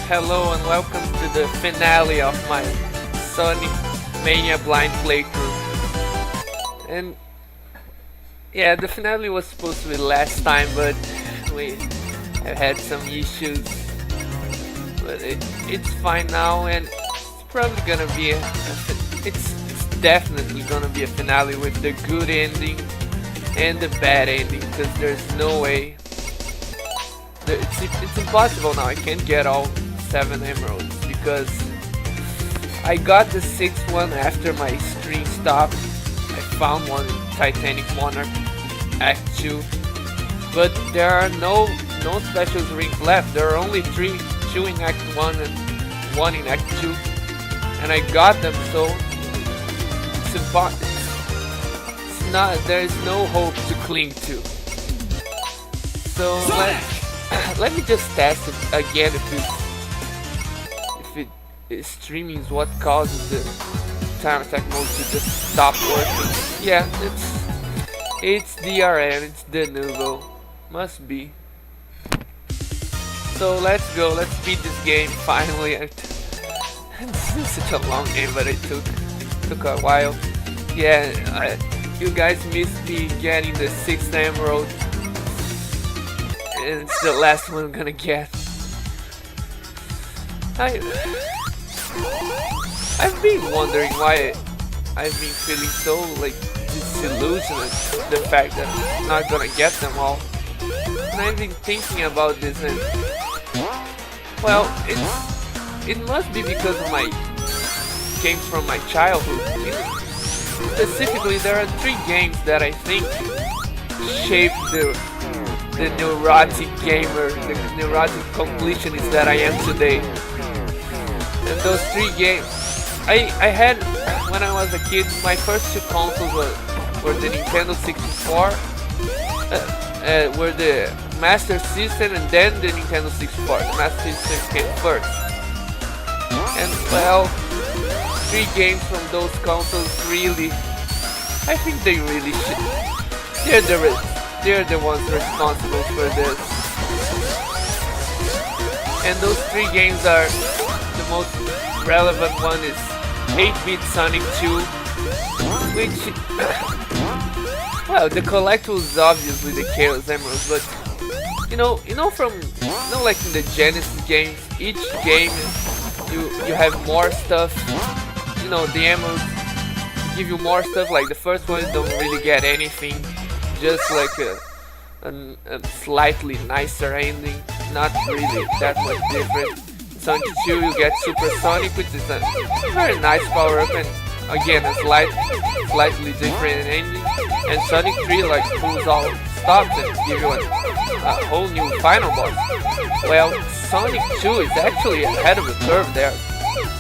Hello and welcome to the finale of my Sonic Mania blind playthrough. And yeah, the finale was supposed to be last time, but we have had some issues. But it's fine now, and it's probably gonna be it's definitely gonna be a finale with the good ending and the bad ending, because there's no way. It's impossible now. I can't get all 7 emeralds because I got the 6th one after my stream stopped. I found one in Titanic Monarch Act 2, but there are no special rings left. There are only 2 in Act 1 and 1 in Act 2, and I got them, so it's impossible. There is no hope to cling to. So let me just test it again if streaming is what causes the time attack mode to just stop working. Yeah, it's DRM, it's de novo. Must be. So let's go, let's beat this game finally. This is such a long game, but it took a while. Yeah, you guys missed me getting the 6th emerald, and it's the last one I'm gonna get. I've been wondering why I've been feeling so like disillusioned with the fact that I'm not gonna get them all. And I've been thinking about this, and well, it must be because of my games from my childhood. Specifically, there are 3 games that I think shaped the neurotic gamer, the neurotic completionist that I am today. And those 3 games, I had when I was a kid. My first 2 consoles were the Nintendo 64, were the Master System, and then the Nintendo 64. The Master System came first. And well, 3 games from those consoles really, I think they really should. They're the ones responsible for this. And those 3 games are, the most relevant one is 8-bit Sonic 2, which, well, the collectible is obviously the Chaos Emeralds, but like in the Genesis games, each game you have more stuff. The emeralds give you more stuff. Like the first one, you don't really get anything, just like a slightly nicer ending, not really that much different. Sonic 2, you get Super Sonic, which is a very nice power-up, and again a slightly different ending. And Sonic 3 like pulls all stops and gives you a whole new final boss. Well, Sonic 2 is actually ahead of the curve there,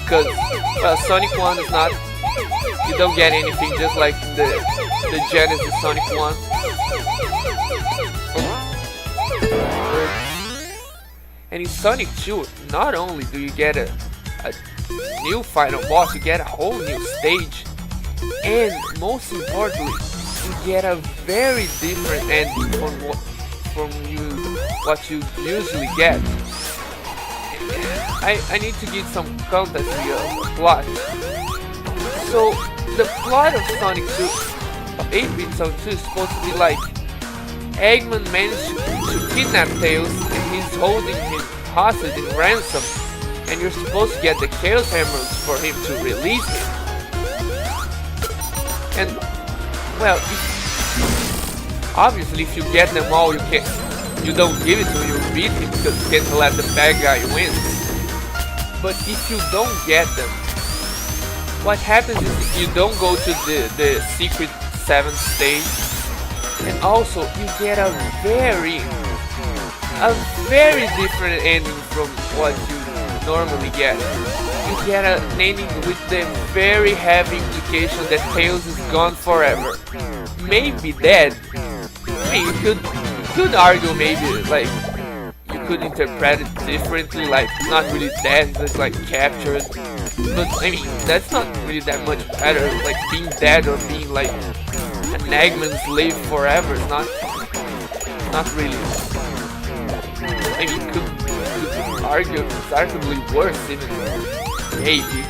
because Sonic 1 is not, you don't get anything, just like the Genesis Sonic 1. And in Sonic 2, not only do you get a new final boss, you get a whole new stage, and most importantly, you get a very different ending from what you usually get. I need to give some context to the plot. So the plot of Sonic 2, of 8-bit Sonic 2, is supposed to be like Eggman managed to kidnap Tails, and he's holding him hostage in ransom, and you're supposed to get the Chaos Emeralds for him to release him. And well, obviously if you get them all, you don't give it to him, you beat him, because you can't let the bad guy win. But if you don't get them, what happens is you don't go to the secret 7th stage, and also you get a very different ending from what you normally get. You get an ending with the very heavy implication that Tails is gone forever, maybe dead. I mean, you could argue maybe like you could interpret it differently, like not really dead, just like captured. But I mean, that's not really that much better. Like being dead or being like an Eggman slave forever is not really. I mean, could arguably worse even. Maybe. I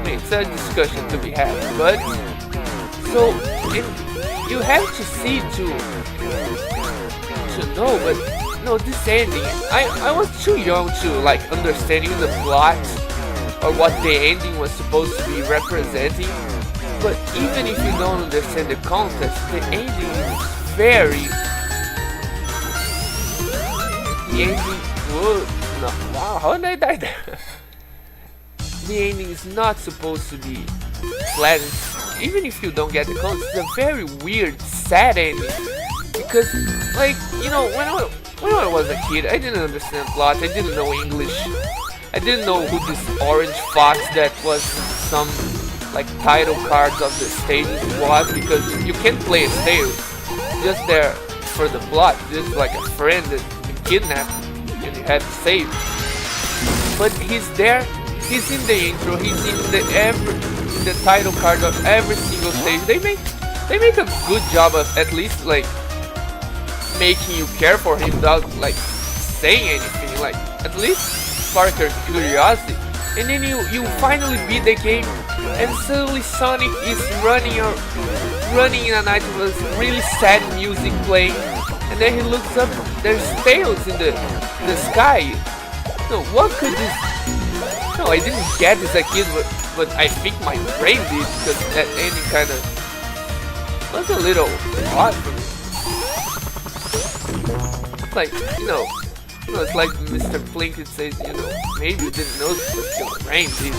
mean, it's a discussion to be had, but so you have to see to know, but no, this ending, I was too young to like understand even the plot or what the ending was supposed to be representing. But even if you don't understand the context, the ending is very. The ending would no. Wow, how did I die there? The ending is not supposed to be pleasant. Even if you don't get the context, it's a very weird, sad ending. Because, like, you know, when I was a kid, I didn't understand plot. I didn't know English. I didn't know who this orange fox that was some like title cards of the stages was, because you can't play as Tails. Just there for the plot, just like a friend that you kidnapped and you had to save. But he's there. He's in the intro. He's in the title card of every single stage. They make a good job of at least like making you care for him without like saying anything. Like at least spark your curiosity. And then you finally beat the game, and suddenly Sonic is running in a night with really sad music playing, and then he looks up. There's Tails in the sky. No, what could this? No, I didn't get this as a kid, but I think my brain did, because that ending kind of was a little odd for me. Like, you know, it's like Mr. Plinkett says, you know, maybe you didn't know this, but your brain did.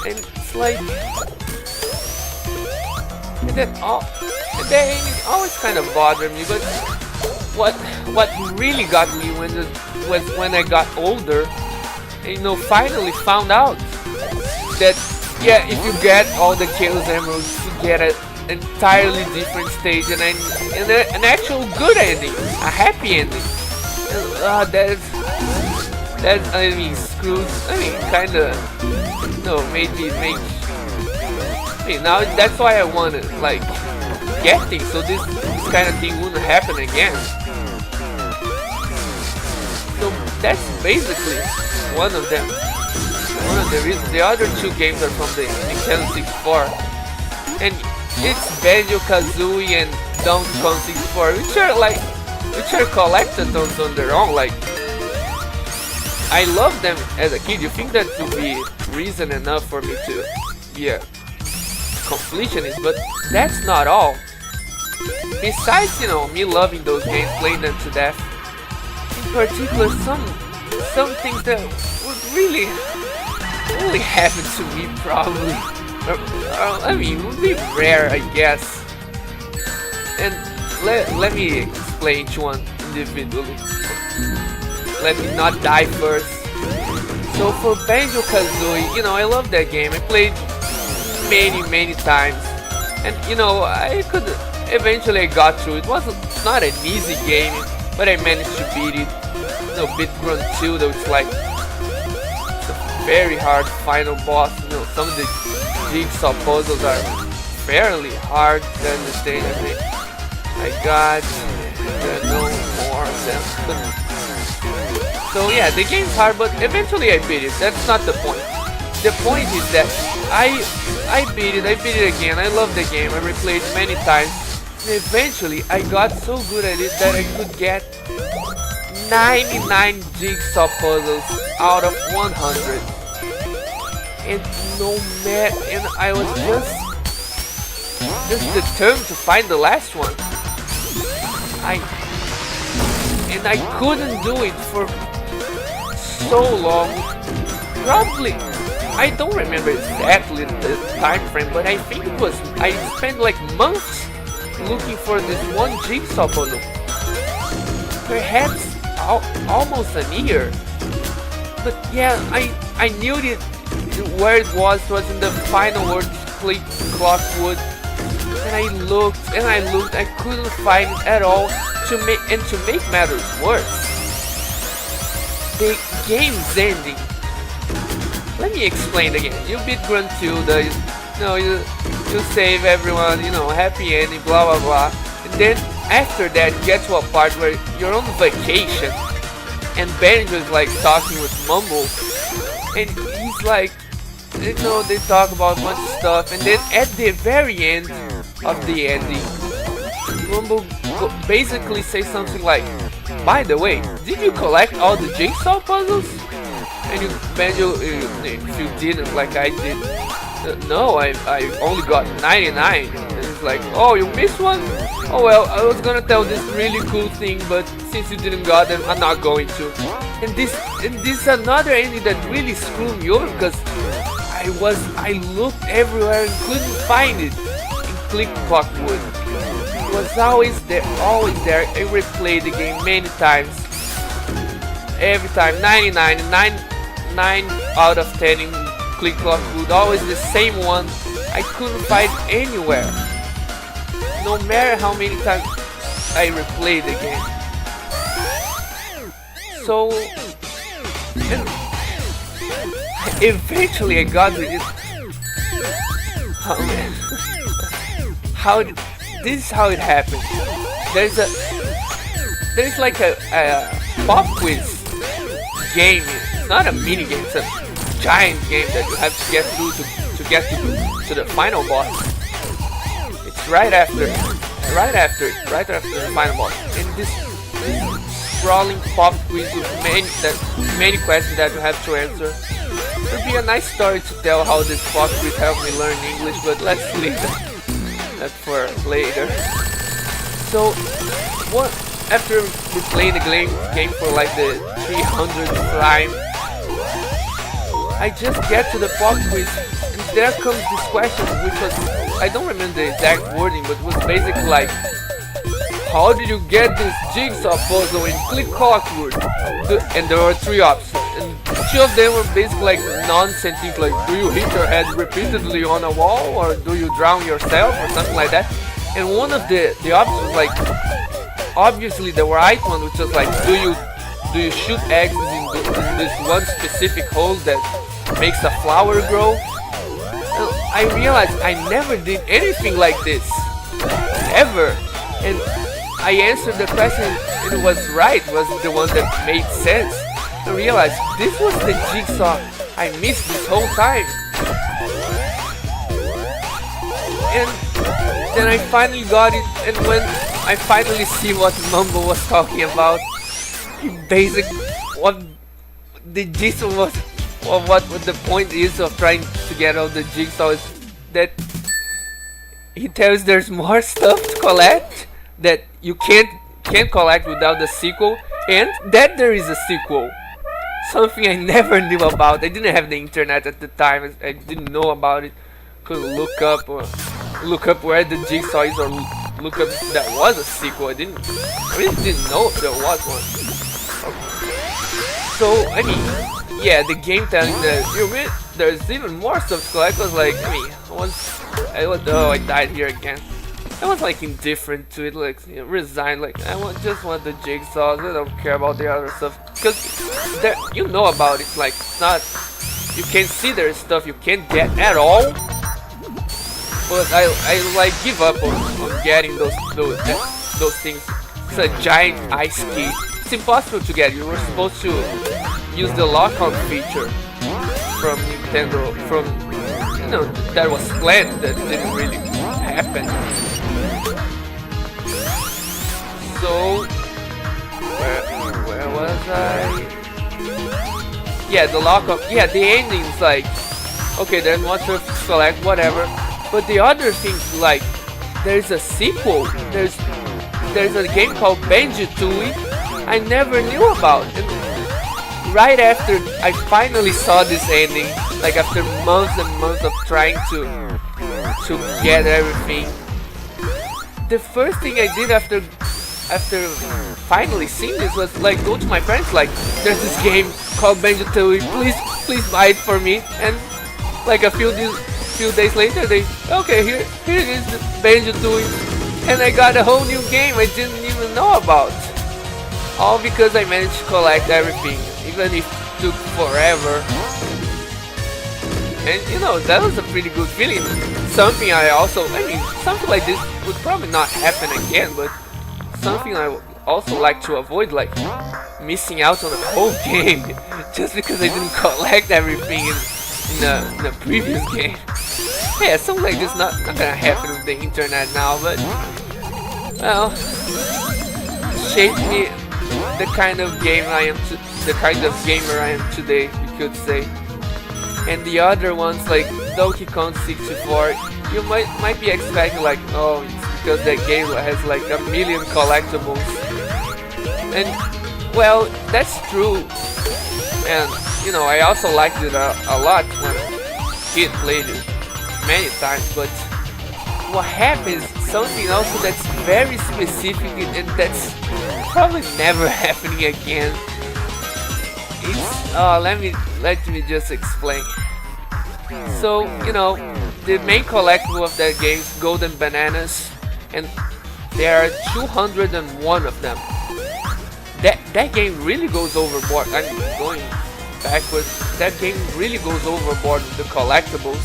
And it's like, and that ending always kind of bothered me. But what really got me was when I got older. And, you know, finally found out that, yeah, if you get all the Chaos Emeralds, you get an entirely different stage and an actual good ending, a happy ending. That's I mean, screws. I mean, kind of, no, made me make. I mean, now that's why I wanted like get things, so this kind of thing wouldn't happen again. So that's basically one of them. One of the reasons. The other two games are from the Nintendo 64, and it's Banjo-Kazooie and Donkey Kong 64, which are collectathons on their own. Like, I love them as a kid. You think that would be reason enough for me to be a completionist, but that's not all. Besides, you know, me loving those games, playing them to death, in particular, some things that would really only happen to me, probably. I mean, would be rare, I guess. And let me explain each one individually. Let me not die first. So for Banjo-Kazooie, you know, I love that game. I played many times, and you know, eventually I got through. It wasn't not an easy game, but I managed to beat it. You know, beat Grunt 2, though it's like it's a very hard final boss. You know, some of the jigsaw puzzles are fairly hard to understand. I mean, I got no more of them. So yeah, the game's hard, but eventually I beat it. That's not the point. The point is that I beat it again. I love the game. I replayed it many times. And eventually I got so good at it that I could get 99 jigsaw puzzles out of 100. And and I was just determined to find the last one. I couldn't do it for so long. Probably, I don't remember exactly the time frame, but I think it was, I spent like months looking for this one jigsaw puzzle. Perhaps almost a year. But yeah, I knew it where it was in the final word, Clockwood. And I looked, I couldn't find it at all. To make matters worse, the game's ending. Let me explain again. You beat Grunt 2, you save everyone, you know, happy ending, blah blah blah. And then after that, you get to a part where you're on vacation, and Banjo is like talking with Mumble, and he's like, you know, they talk about a bunch of stuff, and then at the very end of the ending, Mumble basically says something like, by the way, did you collect all the jigsaw puzzles? And Banjo, if you didn't, like I did, no, I only got 99. And it's like, oh, you missed one? Oh well, I was gonna tell this really cool thing, but since you didn't got them, I'm not going to. And this is another ending that really screwed me over, because I looked everywhere and couldn't find it in Click Clockwood. It was always there, always there. I replayed the game many times. Every time, 99, 9 out of 10 in Click Clockwood, always the same one. I couldn't find anywhere. No matter how many times I replayed the game. So, eventually I got to it. Oh man. This is how it happened. There's like a pop quiz game. It's not a mini game, it's a giant game that you have to get through to get to the final boss. It's right after the final boss. And this sprawling pop quiz with many questions that you have to answer. It would be a nice story to tell how this pop quiz helped me learn English, but let's leave that for later. So, after we played the game for like the 300th time, I just get to the pop quiz, and there comes this question, which was, I don't remember the exact wording, but it was basically like, how did you get this jigsaw puzzle in Click Clockwood? And there were 3 options, and 2 of them were basically like nonsense things, like, do you hit your head repeatedly on a wall, or do you drown yourself, or something like that. And one of the options was like, obviously the right one, which was like, do you shoot eggs in this one specific hole that makes a flower grow? And I realized I never did anything like this, ever. And I answered the question, and it was right, it was the one that made sense. I realized this was the jigsaw I missed this whole time. And then I finally got it, and when I finally see what Mumble was talking about, what the jigsaw was, or what the point is of trying to get all the jigsaw is that he tells there's more stuff to collect that you can't collect without the sequel, and that there is a sequel. Something I never knew about. I didn't have the internet at the time. I didn't know about it. Couldn't look up where the jigsaw is, or look up if there was a sequel. I really didn't know if there was one. So I mean, yeah, the game telling that there's even more stuff to collect was like, I mean, I died here again. I was like indifferent to it, like, you know, resigned, like just want the jigsaws. I don't care about the other stuff, because you know about it. Like, it's not, you can see there's stuff you can't get at all. But I like give up on getting those things. It's a giant ice key. It's impossible to get. You were supposed to use the lockout feature from Nintendo, that was planned, that didn't really happen. So where was I? Yeah, the lockout. Yeah, the ending's like, okay, there's more stuff to collect, whatever. But the other things, like, there's a sequel. There's a game called Banjo-Tooie I never knew about. And right after I finally saw this ending, like after months and months of trying to get everything, the first thing I did after finally seeing this was like go to my friends, like, there's this game called Banjo-Tooie, please buy it for me. And like a few days later, okay, here it is, the Banjo-Tooie, and I got a whole new game I didn't even know about. All because I managed to collect everything, even if it took forever. And you know, that was a pretty good feeling. Something like this would probably not happen again, but something also like to avoid like missing out on the whole game just because I didn't collect everything in the previous game. Yeah, something like this not gonna happen with the internet now, but well, shaped me the kind of gamer I am today, you could say. And the other ones like Donkey Kong 64, you might be expecting like, oh, it's because that game has like a million collectibles. And well, that's true. And you know, I also liked it a lot when a kid played it many times. But what happens, something also that's very specific and that's probably never happening again. It's let me just explain. So you know, the main collectible of that game is Golden Bananas, and there are 201 of them. That game really goes overboard. I'm going backwards. That game really goes overboard with the collectibles.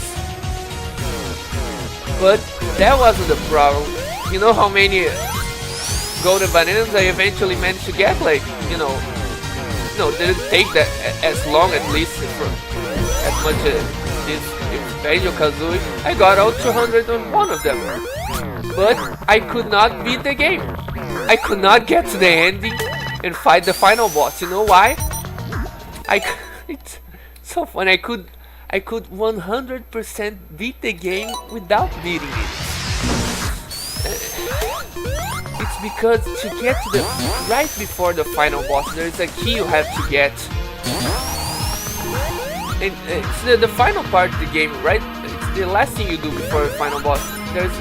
But that wasn't the problem. You know how many Golden Bananas I eventually managed to get? Like, you know, didn't take that as long, at least for as much as this Banjo-Kazooie. I got all 201 of them. But I could not beat the game. I could not get to the ending and fight the final boss. You know why? It's so fun. I could 100% beat the game without beating it. It's because to get to the right before the final boss, there is a key you have to get. And it's the final part of the game, right? It's the last thing you do before the final boss. There's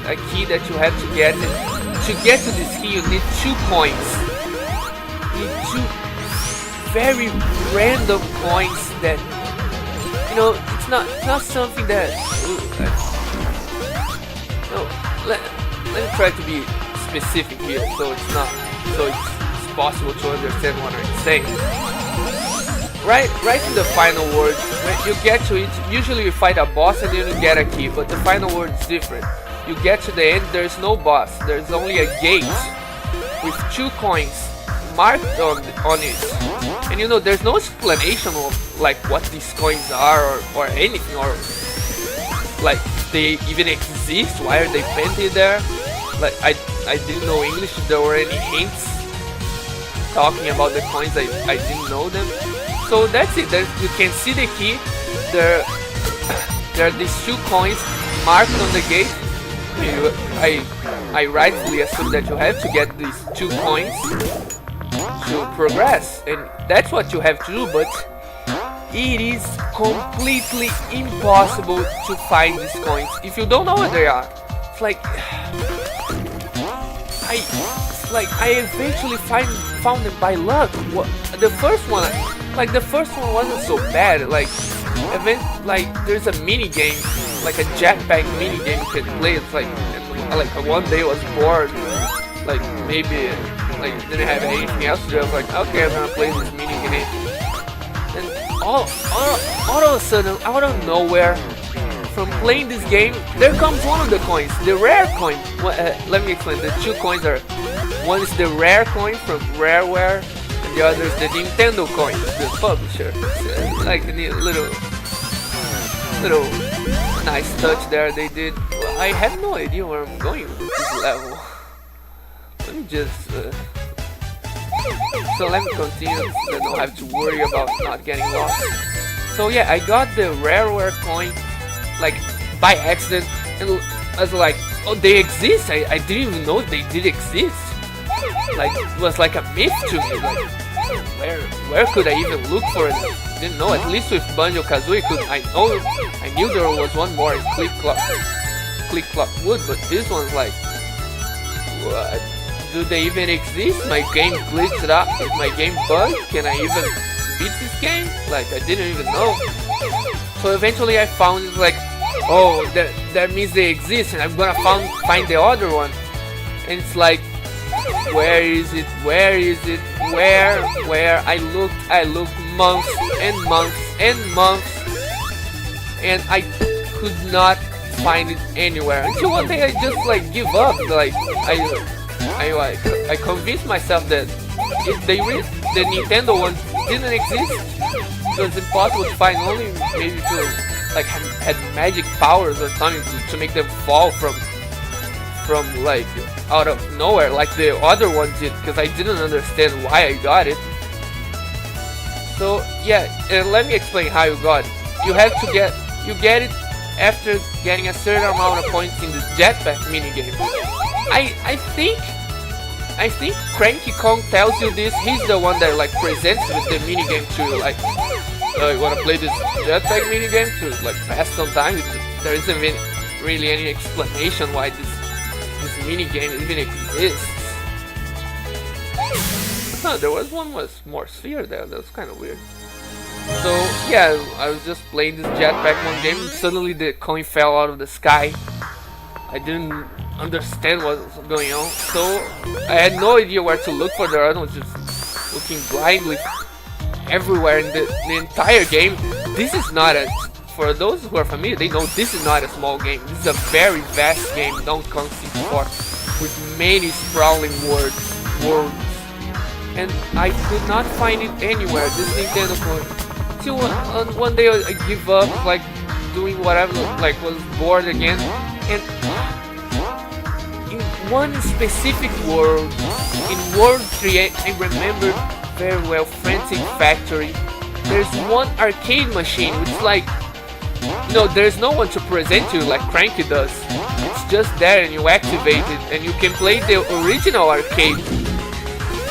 a key that you have to get, and to get to this key you need 2 coins. You need 2 very random coins that, you know, it's not something that let me try to be specific here so it's possible to understand what I'm saying. Right in the final word, when you get to it, usually you fight a boss and then you get a key, but the final word is different. You get to the end, there's no boss, there's only a gate with 2 coins marked on it. And you know, there's no explanation of like what these coins are or anything, or like they even exist, why are they painted there. Like I didn't know English, if there were any hints talking about the coins, I didn't know them. So that's it. You can see the key. There are these 2 coins marked on the gate. I rightfully assume that you have to get these 2 coins to progress, and that's what you have to do. But it is completely impossible to find these coins if you don't know what they are. It's like I eventually found them by luck. The first one wasn't so bad. Like there's a mini game, like a jetpack mini game you can play. It's like one day I was bored, like maybe like didn't have anything else to do. I was like, okay, I'm gonna play this mini game. And all of a sudden, out of nowhere, from playing this game, there comes one of the coins, the rare coin. Let me explain. The 2 coins are, one is the rare coin from Rareware, and the other is the Nintendo coin, the publisher. It's like a little nice touch there they did. Well, I have no idea where I'm going with this level. Let me just so let me continue so I don't have to worry about not getting lost. So yeah, I got the Rareware coin like by accident, and I was like, oh, they exist. I didn't even know they did exist. Like it was like a myth to me. Like where could I even look for it? Didn't know. At least with Banjo-Kazooie, I knew there was one more in Click Clock Wood, but this one's like, what? Do they even exist? My game glitched up. Is my game bugged? Can I even beat this game? Like I didn't even know. So eventually I found it, like, oh, that means they exist, and I'm gonna find the other one. And it's like, where is it? Where is it? Where? I looked months and months and months, and I could not find it anywhere. Until one day I just like give up. Like I convinced myself that if the Nintendo one didn't exist, it was impossible to find. Only maybe if you like had magic powers or something to make them fall from like out of nowhere like the other ones did, because I didn't understand why I got it. So yeah, let me explain how you got it. You get it after getting a certain amount of points in this jetpack minigame. I think Cranky Kong tells you this. He's the one that like presents with the minigame to you, like, you wanna play this jetpack minigame to like pass some time? There isn't really any explanation why this minigame even exists. Huh, there was one with more sphere there. That was kind of weird. So yeah, I was just playing this jetpack one game, and suddenly the coin fell out of the sky. I didn't understand what was going on, so I had no idea where to look for the other. I was just looking blindly everywhere in the entire game. This is not a, for those who are familiar, they know this is not a small game. This is a very vast game, Donkey Kong 64, with many sprawling worlds, and I could not find it anywhere. This Nintendo coin. Till one day I give up, like doing whatever, like was bored again, and in one specific world, in World 3, I remember very well, Frantic Factory. There's one arcade machine, which is like, you know, there's no one to present you like Cranky does. It's just there, and you activate it, and you can play the original arcade,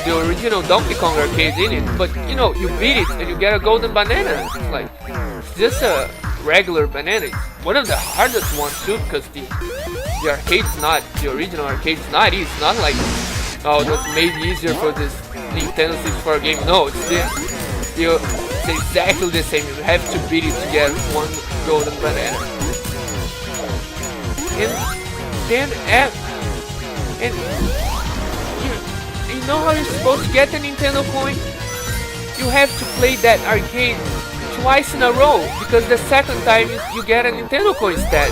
the original Donkey Kong arcade in it. But you know, you beat it and you get a golden banana. It's like, it's just a regular banana. It's one of the hardest ones too, because the arcade's not, the original arcade's not easy. It's not like, oh, that's made easier for this Nintendo 64 game. No, it's exactly the same. You have to beat it to get one golden banana. And then you know how you're supposed to get the Nintendo coin? You have to play that arcade twice in a row, because the second time you get a Nintendo coin instead.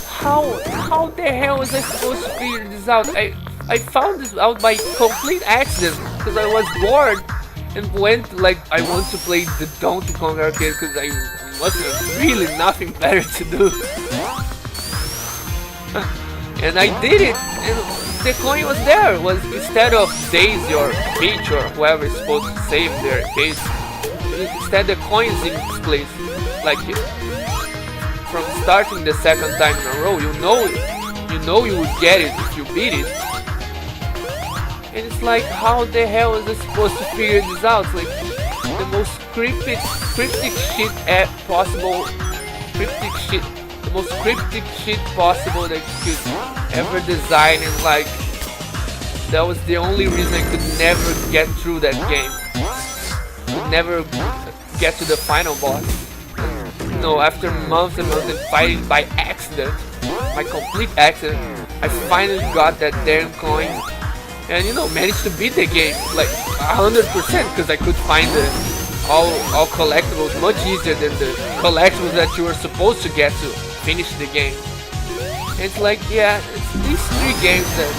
How the hell was I supposed to figure this out? I found this out by complete accident, because I was bored and went like, I want to play the Donkey Kong arcade because I must have really nothing better to do. And I did it, and the coin was there. It was, instead of Daisy or Peach or whoever is supposed to save their case, instead the coin's in this place. Like, from starting the second time in a row, you know you would get it if you beat it. And it's like, how the hell is I supposed to figure this out? It's like the most cryptic shit possible. The most cryptic shit possible that you could ever design, and like, that was the only reason I could never get through that game. Could never get to the final boss. You know, after months and months of fighting by accident, by complete accident, I finally got that damn coin, and you know, managed to beat the game like 100%, because I could find all collectibles much easier than the collectibles that you were supposed to get to finish the game. And it's like, yeah, it's these three games that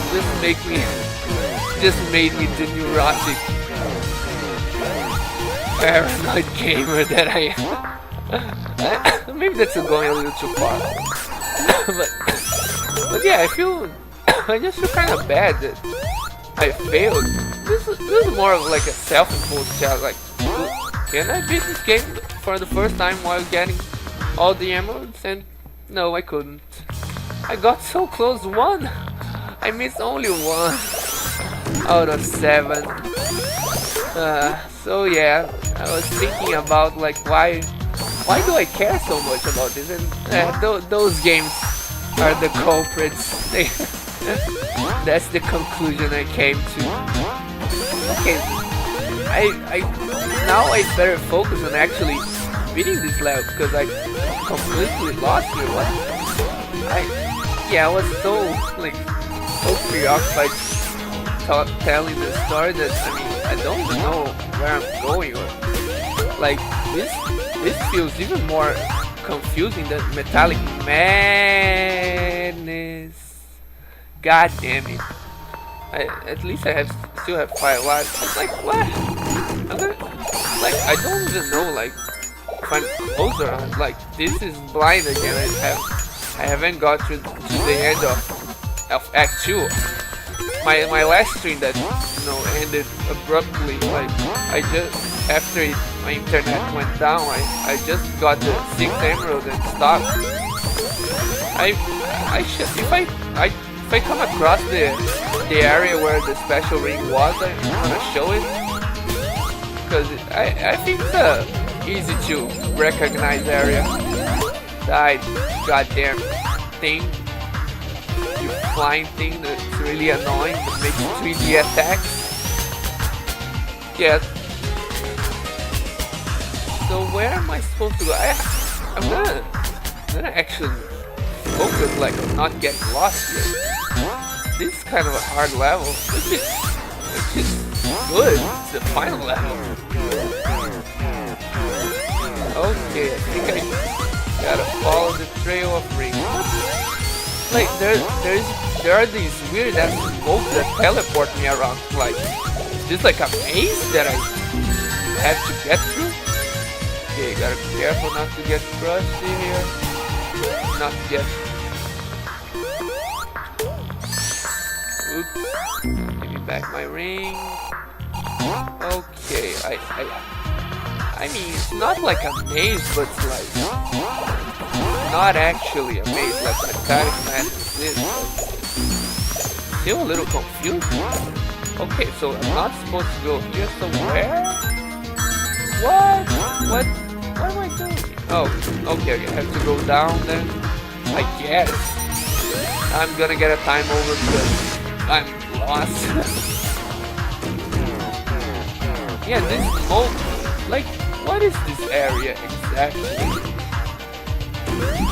just made me the neurotic, paranoid gamer that I am. Maybe that's going a little too far. but yeah, I just feel kind of bad that I failed. This is more of like a self-imposed challenge. Like, can I beat this game for the first time while getting all the emeralds? And no, I couldn't. I got so close. One. I missed only one out of 7. So yeah, I was thinking about like, why do I care so much about this? And those games are the culprits. That's the conclusion I came to. Okay, now I better focus on actually beating this level, because I completely lost here. I was so preoccupied telling the story that I don't even know where I'm going, or like this feels even more confusing than Metallic Madness. God damn it. At least I still have 5 lives. I was like, what? I'm gonna, like, I don't even know, like, if I'm closer. I'm like, this is blind again. I haven't got to the end of Act 2. My last stream that ended abruptly. Like, I just after my internet went down, I just got the 6th emerald and stopped. I should if I come across the area where the special ring was, I'm gonna show it, because I think it's a easy to recognize area. That goddamn thing, you flying thing that's really annoying, that makes 3D attacks. Yes. So where am I supposed to go? I'm gonna actually focus, like, on not getting lost here. This is kind of a hard level, which is good. It's the final level. Okay, I think I gotta follow the trail of rings. Like, there are these weird ass smokes that teleport me around. Like, is this like a maze that I have to get through? Okay, gotta be careful not to get crushed here. Not get. Oops. Give me back my ring. Okay, I mean, it's not like a maze, but it's like not actually a maze like Titanic is. Still a little confused. Okay, so I'm not supposed to go here somewhere? What? What am I doing? Oh, okay, I have to go down then. I guess. I'm gonna get a time over because I'm lost. Yeah, this smoke. Like, what is this area exactly?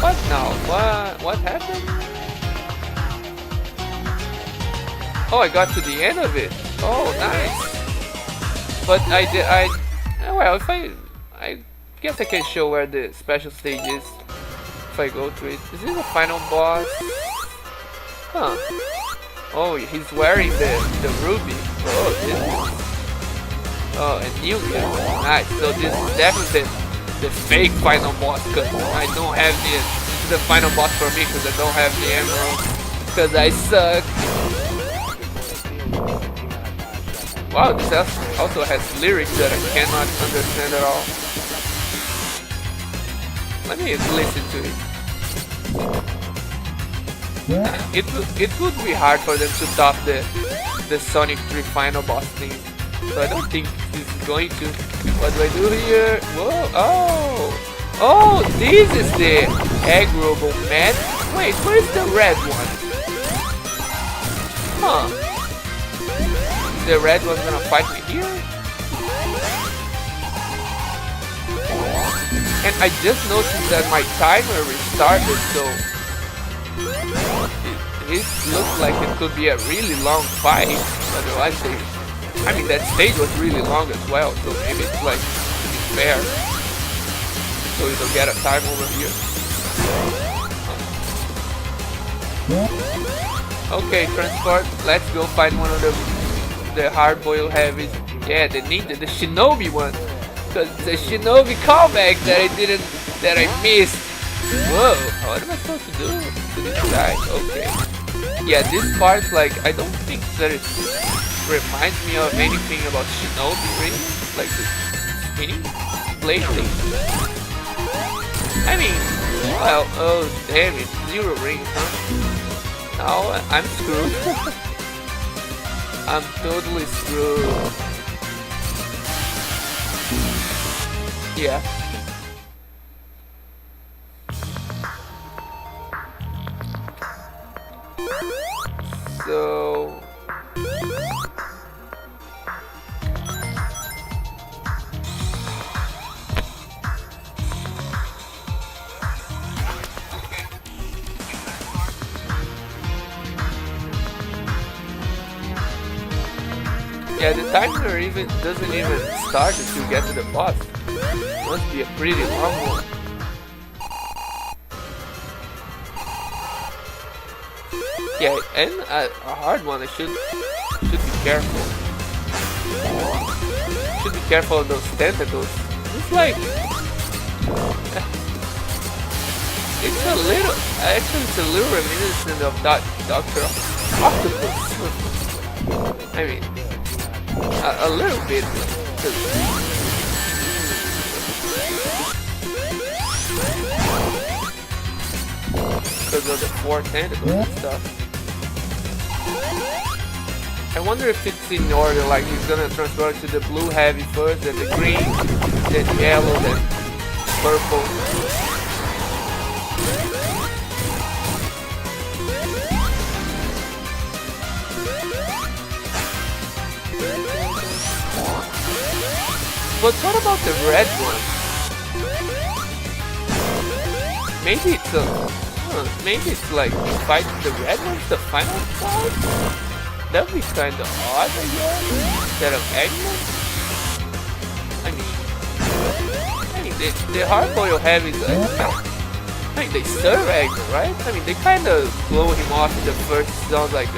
What now? What happened? Oh, I got to the end of it. Oh, nice. But well, if I guess I can show where the special stage is if I go to it. Is this the final boss? Huh. Oh, he's wearing the ruby. Oh, this is... Oh, and you can. Nice. So this is definitely the fake final boss, because I don't have the final boss for me, because I don't have the emerald, because I suck. Wow, this also has lyrics that I cannot understand at all. Let me listen to it. It would be hard for them to top the Sonic 3 final boss thing. So I don't think this is going to. What do I do here? Whoa! Oh, this is the egg robot man. Wait, where's the red one? Huh? The red one's gonna fight me here? And I just noticed that my timer restarted, so it looks like it could be a really long fight. Otherwise, I mean, that stage was really long as well, so maybe it's like to be fair, so you don't get a time over here. Okay, transport. Let's go find one of the hard-boiled heavies. Yeah, the shinobi one. Cause the shinobi callback that I missed. Whoa, what am I supposed to do to this guy? Okay. Yeah, this part, like, I don't think that it reminds me of anything about shinobi, really. Like this spinning blade thing. I mean, well, oh damn it, 0 rings, huh? Now I'm screwed. I'm totally screwed. Yeah. So yeah, the timer doesn't even start until you get to the boss. Must be a pretty long one. Yeah, and a hard one. I should Should be careful. Should be careful of those tentacles. It's like... It's a little... Actually, it's a little reminiscent of that Dr. Octopus. I mean... A little bit. Because of the 4 tentacles and stuff. I wonder if it's in order, like he's gonna transfer to the blue heavy first, then the green, then yellow, then purple. But what about the red one? Maybe it's maybe it's like fight the red one's the final fight? That'd be kinda odd, I guess. Instead of Eggman? I mean the hard-boiled heavies, I mean they serve Eggman, right? I mean they kinda blow him off in the first zone, like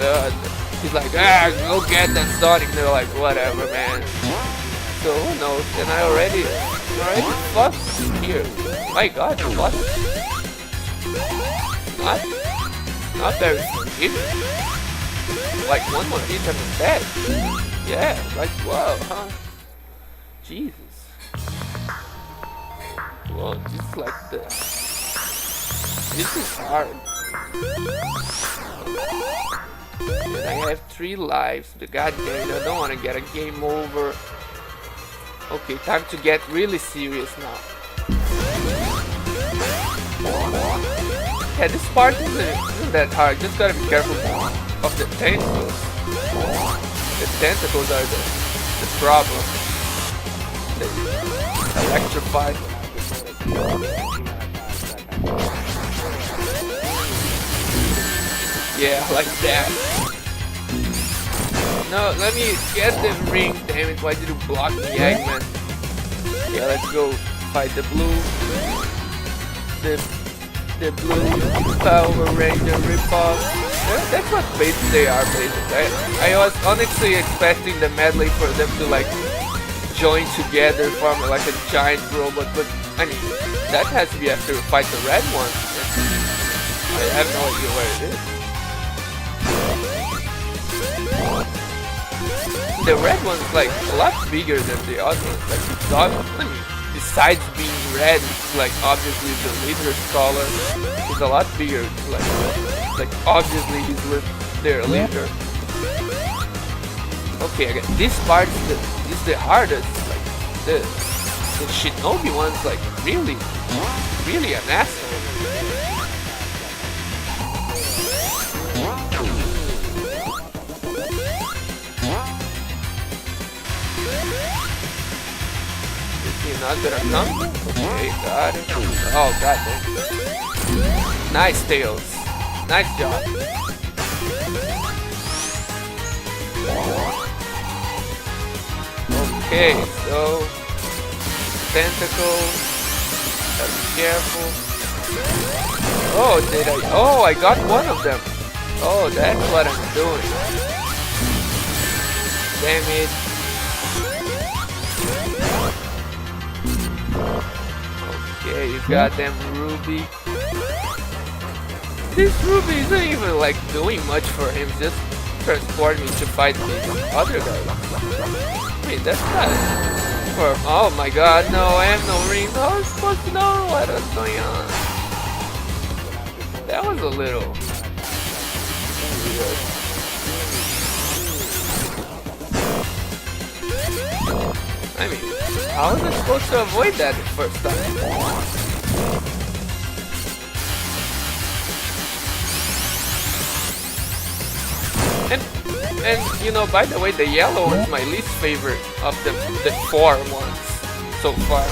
he's like, go get that Sonic, and they're like, whatever, man. So who knows? And I already fucked here. My god, what? Not very easy. Like one more hit and I'm dead. Yeah, like whoa, huh? Jesus. Well, just like this. This is hard. And I have 3 lives. The goddamn, I don't want to get a game over. Okay, time to get really serious now. Yeah, this part isn't that hard. Just gotta be careful of the tentacles. The tentacles are the problem. They electrify. Yeah, like that. No, let me get the ring, damn it, why did you block me, Eggman? Yeah, let's go fight the blue. The blue Power Ranger ripoff. Yeah, that's what basically they are, basically. I was honestly expecting the medley for them to like join together, form like a giant robot, but I mean, that has to be after we fight the red one. I have no idea where it is. The red one's like a lot bigger than the other ones. Like it's not, I mean, besides being red, it's like obviously the leader's color is a lot bigger. It's like obviously he's with their leader. Okay, again, this part is the hardest. Like the Shinobi one's like really an asshole. Not gonna come? Okay, got it. Oh, god damn. Nice, Tails. Nice job. Okay, so tentacles. Gotta be careful. Oh, did I? Oh, I got one of them. Oh, that's what I'm doing. Damn it. Okay, you got them Ruby. This Ruby isn't even like doing much for him, just transport me to fight these other guys. Wait, that's not for... Oh my god, no, I have no rings. I was supposed to know what was going on. That was a little weird. I mean, how was I supposed to avoid that the first time? And you know, by the way, the yellow one's my least favorite of the 4 ones so far.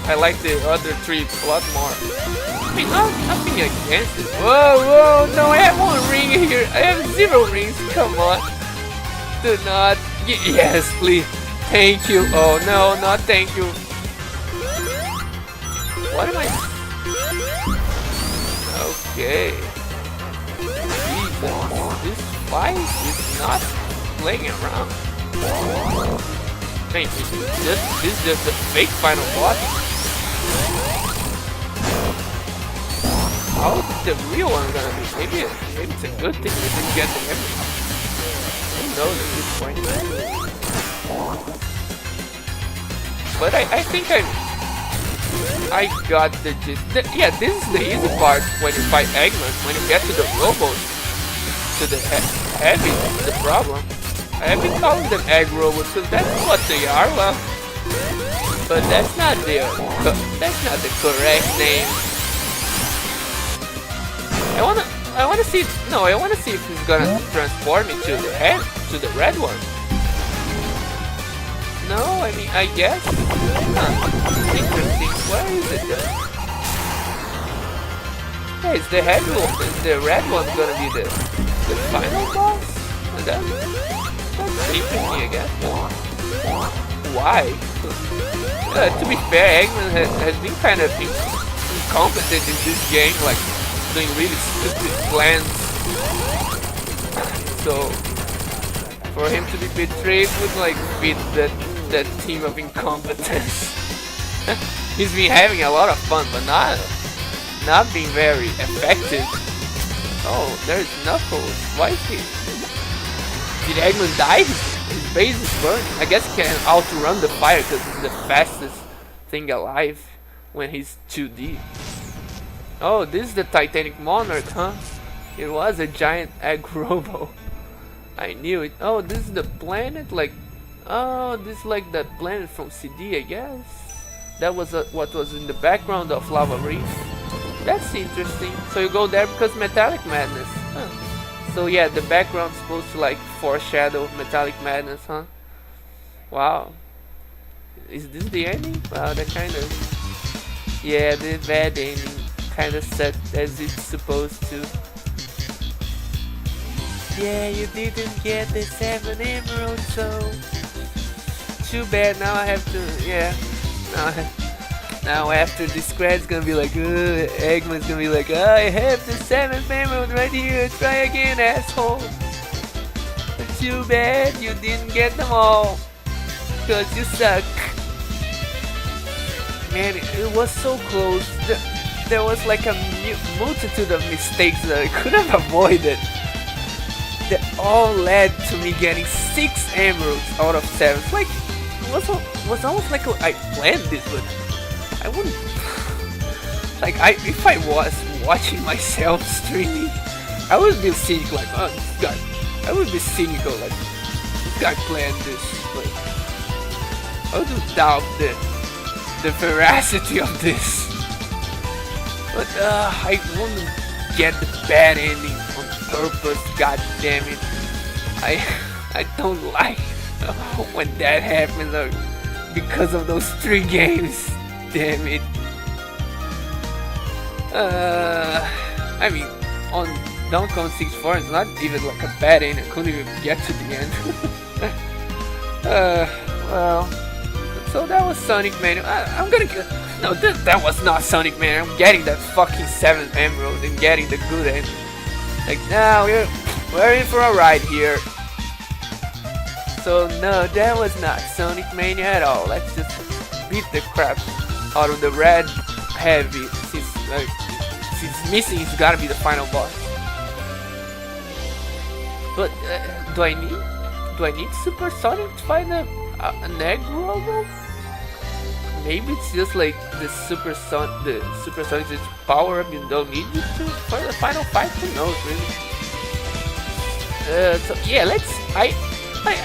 I like the other 3 a lot more. I mean, nothing against it. Whoa, no, I have 1 ring here. I have 0 rings. Come on. Do not. Yes, please. Thank you. Oh no, not thank you. What am I? Okay. Jesus, this fight is not playing around. Hey, this is just a fake final boss. How's the real one gonna be? Maybe it's a good thing we didn't get the emerald. Who knows at this point? But I think I got the gist. Yeah, this is the easy part when you fight Eggman. When you get to the robots, to the heavy, the problem. I've been calling them egg robots because that's what they are, well. But that's not the correct name. I wanna see if he's gonna transform me to the red one. No, I mean I guess. Huh. Interesting. Where is it then? Hey, is the red one gonna be the final boss? And that's interesting, I guess. Why? To be fair, Eggman has been kind of incompetent in this game, like doing really stupid plans. So for him to be betrayed would like fit that team of incompetence. He's been having a lot of fun, but not being very effective. Oh, there's Knuckles. Why is he? Did Eggman die? His base is burned. I guess he can outrun the fire because he's the fastest thing alive when he's 2D. Oh, this is the Titanic Monarch, huh? It was a giant egg robo. I knew it. Oh, this is the planet, like... Oh, this is like that planet from CD, I guess. That was what was in the background of Lava Reef. That's interesting. So you go there because Metallic Madness. Huh. So yeah, the background's supposed to like foreshadow Metallic Madness, huh? Wow. Is this the ending? Wow, that kind of... Yeah, the bad ending kind of set as it's supposed to. Yeah, you didn't get the 7 emeralds, so... Too bad, now I have to... Yeah. Now after this credit's gonna be like, Eggman's gonna be like, I have the 7th emerald right here, try again, asshole. But too bad you didn't get them all, cause you suck. Man, it was so close. There was like a multitude of mistakes that I could have avoided. That all led to me getting 6 emeralds out of 7. Like, it was almost like I planned this, but I wouldn't. Like, if I was watching myself streaming, I would be cynical, like, oh, this guy. I would be cynical, like, this guy planned this. Like, I would doubt the veracity of this. But I wouldn't get the bad ending on purpose. God damn it! I don't like when that happens, or because of those 3 games. Damn it. I mean, on Donkey Kong 64, it's not even like a bad end. I couldn't even get to the end. Well, so that was Sonic Mania. I'm gonna get... No, that was not Sonic Mania. I'm getting that fucking 7th emerald and getting the good end. Like, now we're in for a ride here. So no, that was not Sonic Mania at all. Let's just beat the crap out of the red heavy. Since missing is gotta be the final boss. But do I need Super Sonic to find an egg robo? Maybe it's just like the Super Sonic is power up. You don't need it to for the final fight. Who knows, really? So yeah,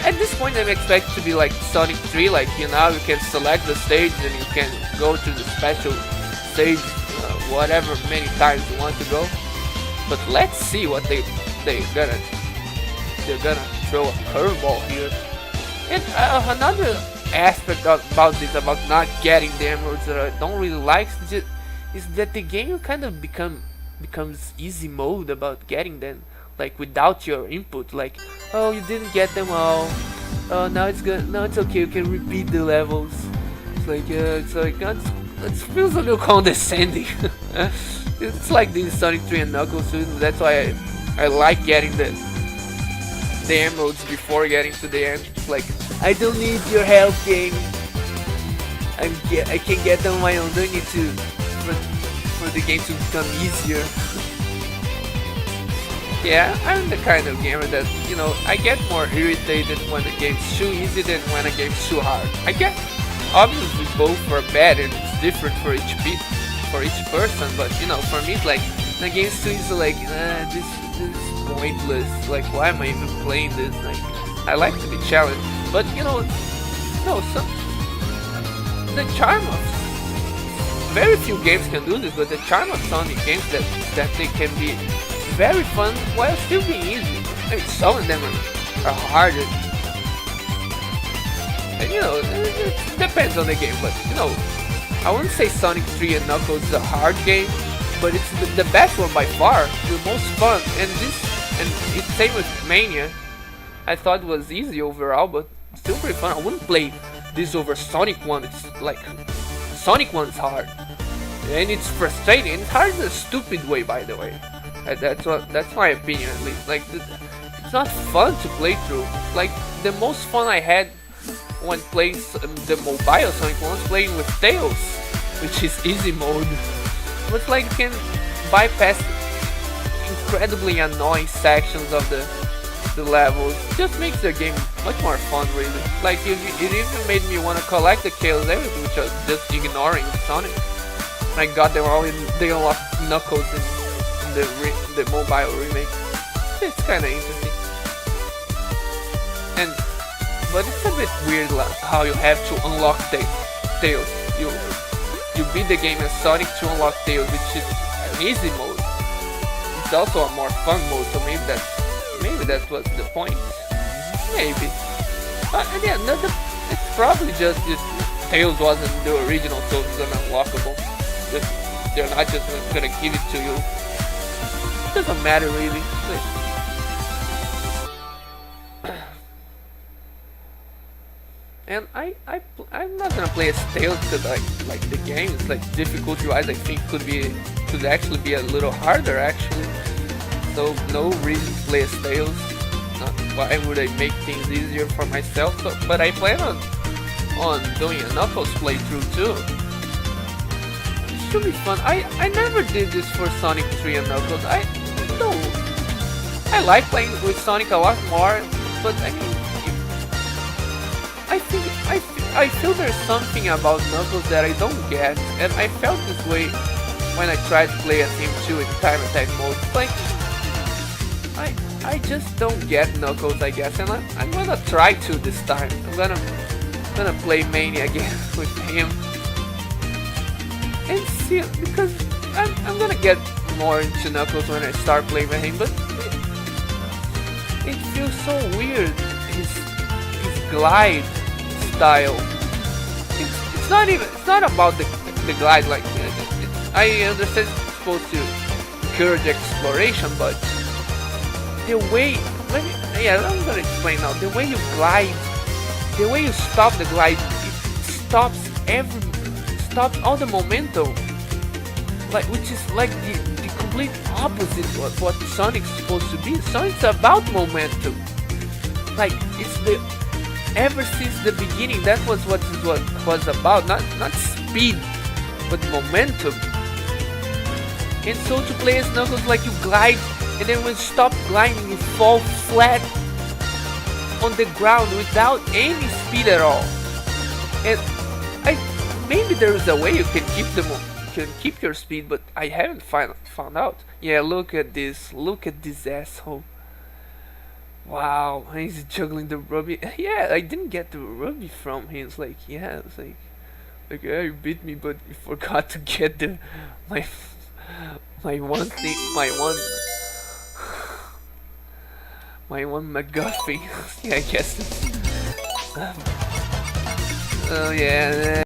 at this point I'm expecting to be like Sonic 3, like you can select the stage and you can go to the special stage, whatever many times you want to go. But let's see what they're gonna throw a curveball here. And another aspect about this, about not getting the emeralds that I don't really like, is that the game kind of becomes easy mode about getting them. Like without your input, like, oh, you didn't get them all. Oh, now it's good. Now it's okay. You can repeat the levels. It's like it feels a little condescending. It's like this Sonic 3 and Knuckles. That's why I like getting the the emeralds before getting to the end. It's like, I don't need your help, game. I can get on my own. Don't need to for the game to become easier. Yeah, I'm the kind of gamer that, you know, I get more irritated when the game's too easy than when a game's too hard. I guess obviously both are bad and it's different for each person, but you know, for me it's like the game's too easy, like this is pointless. Like, why am I even playing this? Like, I like to be challenged, but you know, no, the charm of very few games can do this, but the charm of Sonic games that they can be very fun while still being easy. I mean, some of them are harder. And, you know, it depends on the game, but you know, I wouldn't say Sonic 3 and Knuckles is a hard game, but it's the best one by far, the most fun. And it's same with Mania. I thought it was easy overall, but still pretty fun. I wouldn't play this over Sonic 1. It's like Sonic 1 is hard, and it's frustrating. And it's hard in a stupid way, by the way. That's my opinion, at least. Like, it's not fun to play through. Like, the most fun I had when playing the mobile Sonic 1 was playing with Tails, which is easy mode. But like, you can bypass incredibly annoying sections of the levels. It just makes the game much more fun, really. Like, it even made me want to collect the Tails everything, which I was just ignoring with Sonic. I got them all, they unlocked Knuckles in the mobile remake. It's kind of interesting, but it's a bit weird how you have to unlock Tails. You beat the game as Sonic to unlock Tails, which is an easy mode. It's also a more fun mode, so maybe that was the point. Maybe. And yeah, it's probably just Tails wasn't the original, so it's unlockable. They're not just gonna give it to you. It doesn't matter really. And I'm not gonna play as Tails because like the game is like difficulty wise, I think could actually be a little harder actually. So no reason to play as Tails. Why would I make things easier for myself? So, but I plan on doing a Knuckles playthrough too. It should be fun. I never did this for Sonic 3 and Knuckles. I like playing with Sonic a lot more, but I mean, I feel there's something about Knuckles that I don't get, and I felt this way when I tried to play as him too in time attack mode. Like, I just don't get Knuckles, I guess, and I'm gonna try to this time. I'm gonna play Mania again with him and see, because I'm gonna get more into Knuckles when I start playing with him, but it feels so weird. His glide style. It's not about the glide. Like, I understand it's supposed to encourage exploration, but the way, I'm gonna explain now. The way you glide, the way you stop the glide, it stops all the momentum. Like, which is like the complete opposite of what Sonic's supposed to be. Sonic's about momentum. Like, ever since the beginning, that was what it was about. Not speed, but momentum. And so to play as Knuckles, like, you glide, and then when you stop gliding, you fall flat on the ground without any speed at all. And maybe there is a way you can keep your speed, but I haven't found out. Yeah, look at this asshole. Wow, he's juggling the ruby. Yeah, I didn't get the ruby from him. It's like, yeah, it's like yeah, you beat me, but you forgot to get my one thing, my one MacGuffin. Yeah, I guess. Oh yeah.